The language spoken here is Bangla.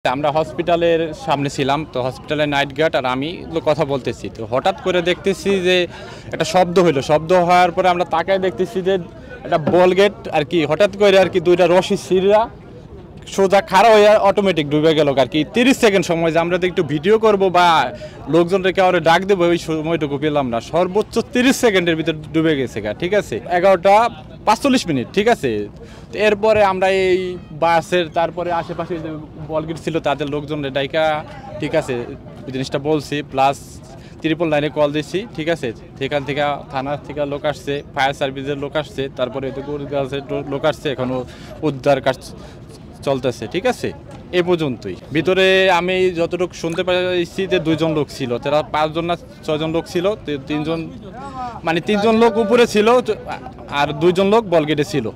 আমরা হসপিটালের সামনে ছিলাম, তো হসপিটালের নাইট গার্ড আর আমি কথা বলতেছি, তো হঠাৎ করে দেখতেছি যে একটা শব্দ হইলো। শব্দ হওয়ার পরে আমরা তাকায় দেখতেছি যে একটা বল গেট আর কি হঠাৎ করে আর কি দুইটা রশি সিরা সোজা খাড়া হয়ে অটোমেটিক ডুবে গেল আর কি 30 সেকেন্ড সময় যে আমরা তো একটু ভিডিও করব বা লোকজনকে আরো ডাক দেবো ওই সময়টুকু পেলাম না। সর্বোচ্চ 30 সেকেন্ডের ভিতরে ডুবে গেছে ঠিক আছে। 11টা 45 মিনিট ঠিক আছে। এরপরে আমরা এই বাসের তারপরে আশেপাশে যে বলগেট ছিল তাদের লোকজনের ডাইকা ঠিক আছে জিনিসটা বলছি, প্লাস 999 কল দিছি ঠিক আছে। সেখান থেকে থানা থেকে লোক আসছে, ফায়ার সার্ভিসের লোক আসছে, তারপরে লোক আসছে, এখনো উদ্ধার কাজ চলতেছে ঠিক আছে। এই পর্যন্তই। ভিতরে আমি যতটুকু শুনতে পাইছি যে 2জন লোক ছিল, তারা 5জন না 6জন লোক ছিল। 3জন মানে 3জন লোক উপরে ছিল আর 2জন লোক বলগেটে ছিল।